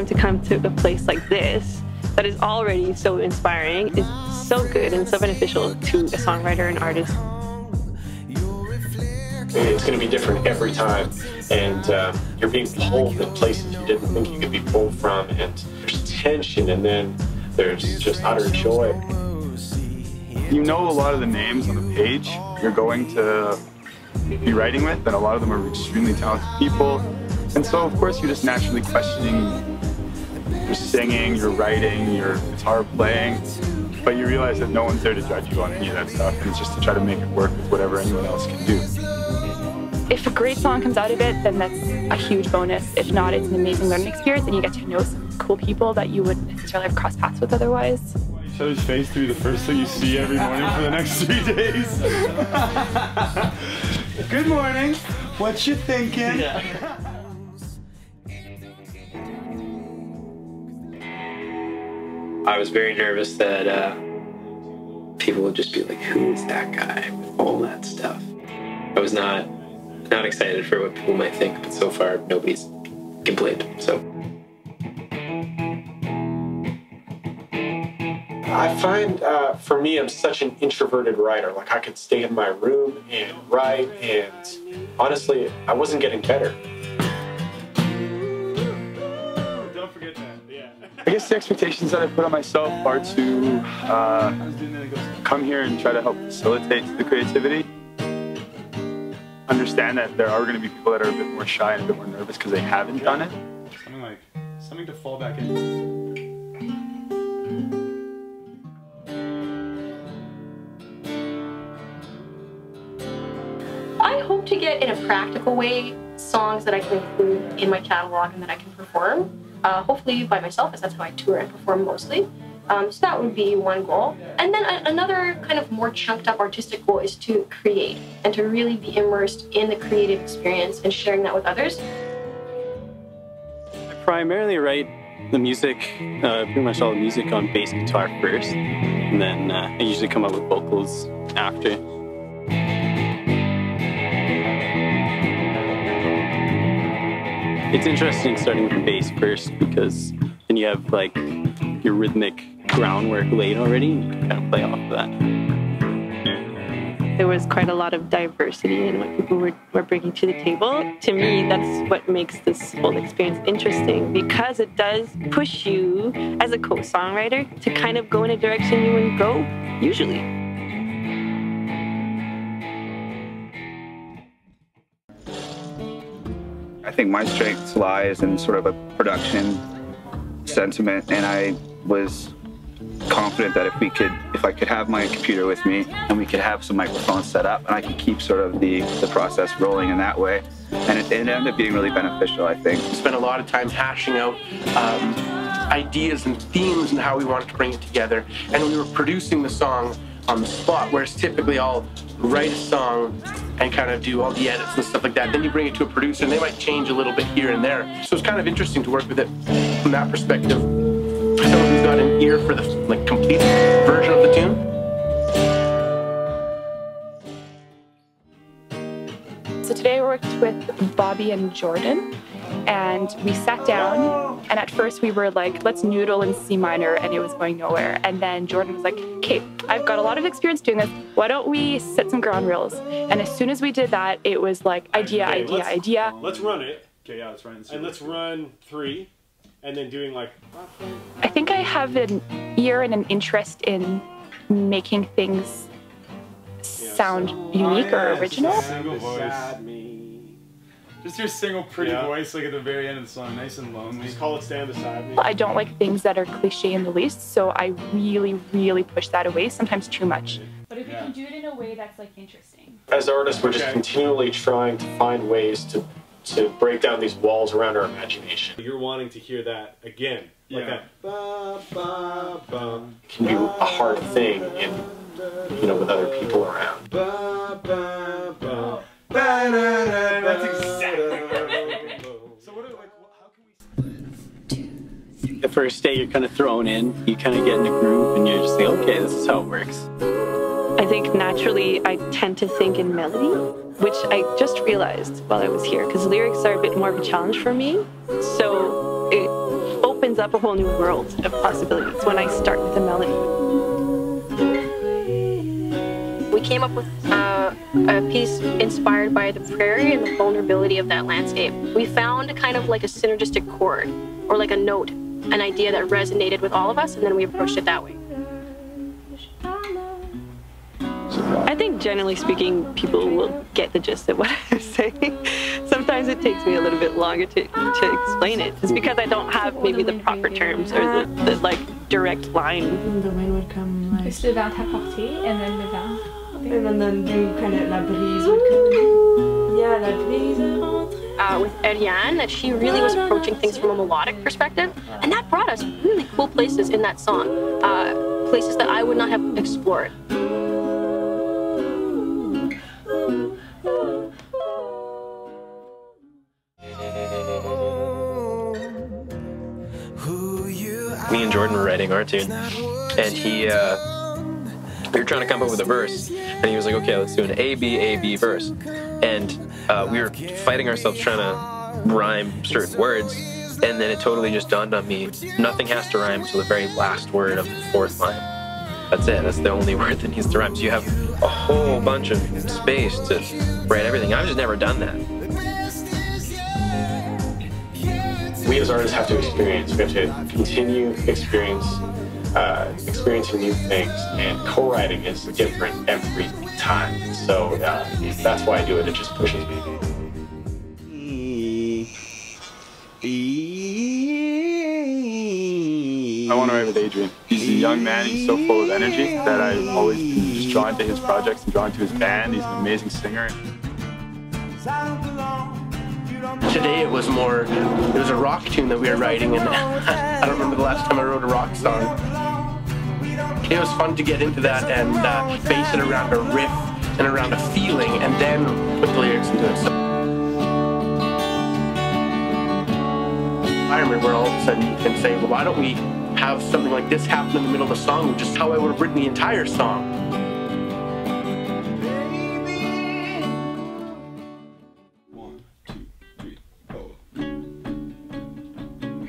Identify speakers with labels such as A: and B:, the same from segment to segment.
A: to come to a place like this that is already so inspiring is so good and so beneficial to a songwriter and artist.
B: It's going to be different every time, and you're being pulled in places you didn't think you could be pulled from, and there's tension, and then there's just utter joy.
C: You know a lot of the names on the page you're going to be writing with, and a lot of them are extremely talented people, and so of course you're just naturally questioning your singing, your writing, your guitar playing, but you realize that no one's there to judge you on any of that stuff, and it's just to try to make it work with whatever anyone else can do.
D: If a great song comes out of it, then that's a huge bonus. If not, it's an amazing learning experience, and you get to know some cool people that you wouldn't necessarily have crossed paths with otherwise.
C: Each other's face to be the first thing you see every morning for the next 3 days. Good morning. What you thinking? Yeah.
E: I was very nervous that people would just be like, who is that guy with all that stuff? I was not excited for what people might think, but so far nobody's complained, so.
B: I find, for me, I'm such an introverted writer. Like, I could stay in my room and write, and honestly, I wasn't getting better.
C: Don't forget that, yeah. I guess the expectations that I put on myself are to come here and try to help facilitate the creativity. Understand that there are going to be people that are a bit more shy and a bit more nervous because they haven't done it. Something to fall back into.
F: I hope to get, in a practical way, songs that I can include in my catalog and that I can perform. Hopefully by myself, as that's how I tour and perform mostly. So that would be one goal. And then another kind of more chunked up artistic goal is to create and to really be immersed in the creative experience and sharing that with others.
E: I primarily write the music, pretty much all the music on bass guitar first, and then I usually come up with vocals after. It's interesting starting with the bass first because then you have like your rhythmic groundwork laid already, and you can kind of play off of that.
A: There was quite a lot of diversity in what people were bringing to the table. To me, that's what makes this whole experience interesting, because it does push you as a co-songwriter to kind of go in a direction you wouldn't go usually.
G: I think my strength lies in sort of a production sentiment, and I was confident that if I could have my computer with me and we could have some microphones set up and I could keep sort of the process rolling in that way, and it ended up being really beneficial, I think.
H: We spent a lot of time hashing out ideas and themes and how we wanted to bring it together, and we were producing the song on the spot, whereas typically I'll write a song and kind of do all the edits and stuff like that. Then you bring it to a producer and they might change a little bit here and there. So it's kind of interesting to work with it from that perspective. For someone who's got an ear for the complete version of the
D: tune. So today I worked with Bobby and Jordan, and we sat down, and at first we were like, let's noodle in C minor, and it was going nowhere. And then Jordan was like, okay, I've got a lot of experience doing this. Why don't we set some ground rules? And as soon as we did that, it was like idea.
I: Let's run it. Okay, yeah, let's run it. And let's run 3. And then doing like...
D: I think I have an ear and an interest in making things sound unique or original.
C: Single voice. Just your single pretty voice like at the very end of the song, nice and lonely.
I: Just call it Stand Beside Me.
D: I don't like things that are cliche in the least, so I really, really push that away, sometimes too much.
J: But if you can do it in a way that's like interesting.
B: As artists, we're just continually trying to find ways to break down these walls around our imagination.
I: You're wanting to hear that again. Like that ba ba ba.
B: Can be a hard thing in, with other people around.
I: Ba ba ba. That's exactly. So how can we...
E: The first day you're kind of thrown in, you kind of get in a groove and you're just like, okay, this is how it works.
A: I think naturally I tend to think in melody, which I just realized while I was here, because lyrics are a bit more of a challenge for me. So it opens opens up a whole new world of possibilities when I start with a melody.
F: We came up with a piece inspired by the prairie and the vulnerability of that landscape. We found kind of like a synergistic chord, or like a note, an idea that resonated with all of us, and then we approached it that way.
A: I think generally speaking, people will get the gist of what I'm saying. Sometimes it takes me a little bit longer to explain it. It's because I don't have maybe the proper terms or the like direct line.
J: The wind would come like... Plus le vent t'apporter, and then le vent.
K: And then do kind of la brise would come. Yeah, la brise.
F: With Ariane, that she really was approaching things from a melodic perspective, and that brought us really cool places in that song, places that I would not have explored.
E: Me and Jordan were writing our tune, and we were trying to come up with a verse, and he was like, okay, let's do an A-B verse. And we were fighting ourselves trying to rhyme certain words, and then it totally just dawned on me, nothing has to rhyme until the very last word of the fourth line. That's it, that's the only word that needs to rhyme. So you have a whole bunch of space to write everything. I've just never done that.
B: We as artists have to experience. We have to continue experiencing new things, and co-writing is different every time. So that's why I do it. It just pushes me.
C: I want to write with Adrian. He's a young man. He's so full of energy that I've always been just drawn to his projects and drawn to his band. He's an amazing singer.
H: Today it was a rock tune that we were writing, and I don't remember the last time I wrote a rock song. It was fun to get into that and base it around a riff and around a feeling, and then put the lyrics into it. So I remember all of a sudden you can say, well, why don't we have something like this happen in the middle of the song, which is how I would have written the entire song.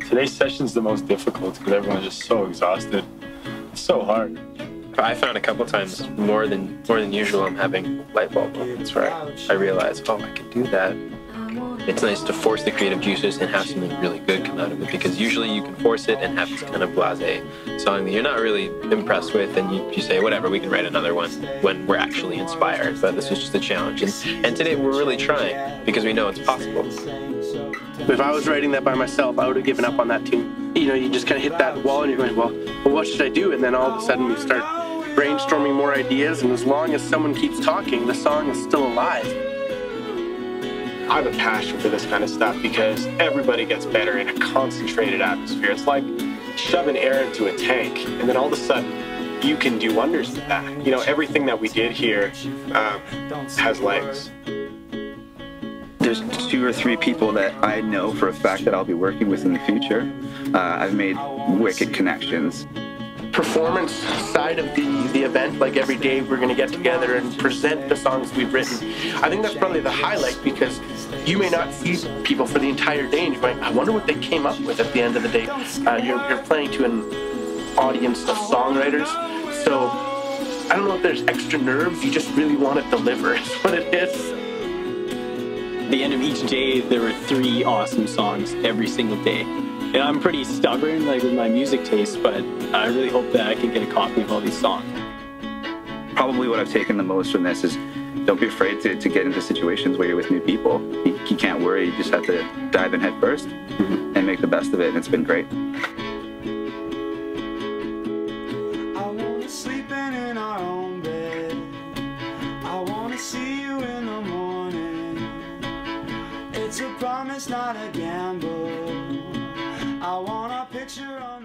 C: Today's session's the most difficult because everyone's just so exhausted. It's so hard.
E: I found a couple times more than usual I'm having light bulb moments where I realize, oh, I can do that. It's nice to force the creative juices and have something really good come out of it, because usually you can force it and have this kind of blasé song that you're not really impressed with, and you say, whatever, we can write another one when we're actually inspired. But this was just a challenge. And today we're really trying because we know it's possible.
H: If I was writing that by myself, I would have given up on that tune. You know, you just kind of hit that wall and you're going, well, what should I do? And then all of a sudden we start brainstorming more ideas, and as long as someone keeps talking, the song is still alive.
B: I have a passion for this kind of stuff because everybody gets better in a concentrated atmosphere. It's like shoving air into a tank, and then all of a sudden you can do wonders with that. You know, everything that we did here has legs.
G: There's 2 or 3 people that I know for a fact that I'll be working with in the future. I've made wicked connections.
H: Performance side of the event, like every day we're going to get together and present the songs we've written. I think that's probably the highlight, because you may not see people for the entire day and you're going, I wonder what they came up with at the end of the day. You're playing to an audience of songwriters, so I don't know if there's extra nerves, you just really want to deliver is what it is.
L: At the end of each day, there were 3 awesome songs every single day. And I'm pretty stubborn, like, with my music taste, but I really hope that I can get a copy of all these songs.
G: Probably what I've taken the most from this is don't be afraid to get into situations where you're with new people. You can't worry, you just have to dive in head first and make the best of it, and it's been great.
M: I want to sleep in our own bed. I want to see you in the morning. It's a promise, not a gamble. I want a picture on